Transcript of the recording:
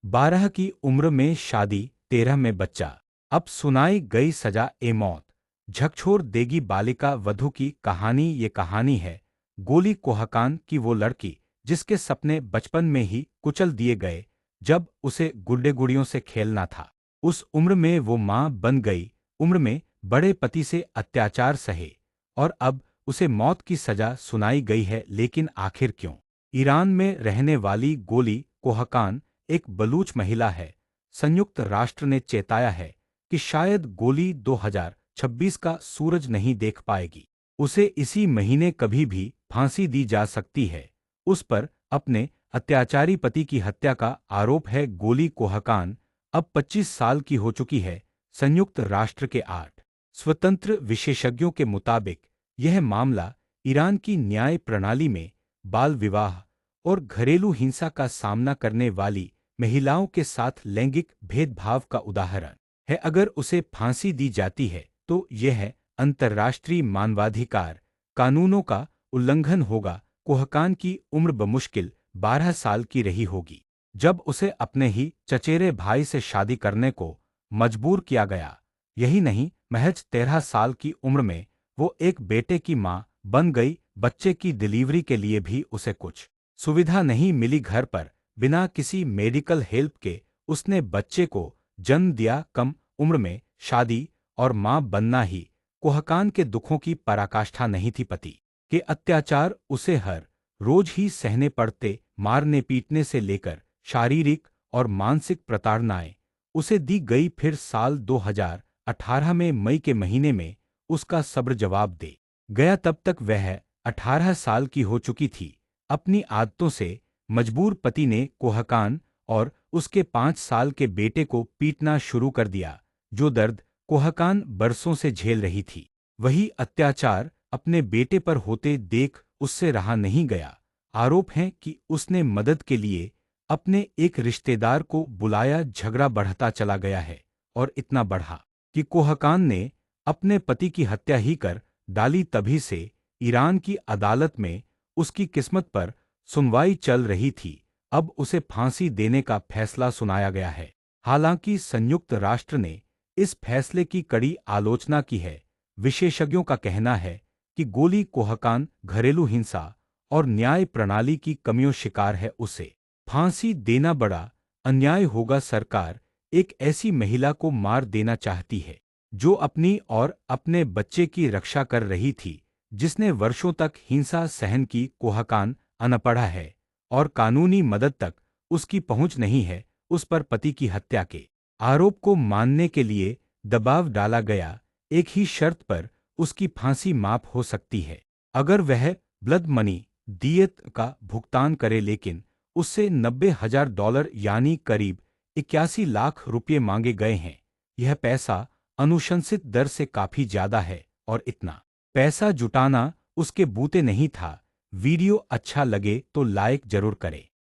12 की उम्र में शादी, 13 में बच्चा। अब सुनाई गई सजा ए मौत। झकझोर देगी बालिका वधू की कहानी। ये कहानी है गोली कोहकान की, वो लड़की जिसके सपने बचपन में ही कुचल दिए गए जब उसे गुड्डे गुड़ियों से खेलना था। उस उम्र में वो माँ बन गई, उम्र में बड़े पति से अत्याचार सहे, और अब उसे मौत की सजा सुनाई गई है। लेकिन आखिर क्यों? ईरान में रहने वाली गोली कोहकान एक बलूच महिला है। संयुक्त राष्ट्र ने चेताया है कि शायद गोली 2026 का सूरज नहीं देख पाएगी। उसे इसी महीने कभी भी फांसी दी जा सकती है। उस पर अपने अत्याचारी पति की हत्या का आरोप है। गोली कोहकान अब 25 साल की हो चुकी है। संयुक्त राष्ट्र के 8 स्वतंत्र विशेषज्ञों के मुताबिक यह मामला ईरान की न्याय प्रणाली में बाल विवाह और घरेलू हिंसा का सामना करने वाली महिलाओं के साथ लैंगिक भेदभाव का उदाहरण है। अगर उसे फांसी दी जाती है तो यह अंतर्राष्ट्रीय मानवाधिकार कानूनों का उल्लंघन होगा। कोहकान की उम्र बमुश्किल 12 साल की रही होगी जब उसे अपने ही चचेरे भाई से शादी करने को मजबूर किया गया। यही नहीं, महज 13 साल की उम्र में वो एक बेटे की मां बन गई। बच्चे की डिलीवरी के लिए भी उसे कुछ सुविधा नहीं मिली घर पर। बिना किसी मेडिकल हेल्प के उसने बच्चे को जन्म दिया। कम उम्र में शादी और मां बनना ही कोहकान के दुखों की पराकाष्ठा नहीं थी। पति के अत्याचार उसे हर रोज ही सहने पड़ते, मारने पीटने से लेकर शारीरिक और मानसिक प्रताड़नाएं उसे दी गई। फिर साल 2018 में मई के महीने में उसका सब्र जवाब दे गया। तब तक वह 18 साल की हो चुकी थी। अपनी आदतों से मजबूर पति ने कोहकान और उसके 5 साल के बेटे को पीटना शुरू कर दिया। जो दर्द कोहकान बरसों से झेल रही थी, वही अत्याचार अपने बेटे पर होते देख उससे रहा नहीं गया। आरोप है कि उसने मदद के लिए अपने एक रिश्तेदार को बुलाया। झगड़ा बढ़ता चला गया है और इतना बढ़ा कि कोहकान ने अपने पति की हत्या ही कर डाली। तभी से ईरान की अदालत में उसकी किस्मत पर सुनवाई चल रही थी। अब उसे फांसी देने का फैसला सुनाया गया है। हालांकि संयुक्त राष्ट्र ने इस फैसले की कड़ी आलोचना की है। विशेषज्ञों का कहना है कि गोली कोहकान घरेलू हिंसा और न्याय प्रणाली की कमियों शिकार है। उसे फांसी देना बड़ा अन्याय होगा। सरकार एक ऐसी महिला को मार देना चाहती है जो अपनी और अपने बच्चे की रक्षा कर रही थी, जिसने वर्षों तक हिंसा सहन की। कोहकान अनपढ़ा है और कानूनी मदद तक उसकी पहुंच नहीं है। उस पर पति की हत्या के आरोप को मानने के लिए दबाव डाला गया। एक ही शर्त पर उसकी फांसी माफ हो सकती है, अगर वह ब्लड मनी दियत का भुगतान करे। लेकिन उससे $90,000 यानी करीब 81 लाख रुपये मांगे गए हैं। यह पैसा अनुशंसित दर से काफी ज्यादा है और इतना पैसा जुटाना उसके बूते नहीं था। वीडियो अच्छा लगे तो लाइक जरूर करें।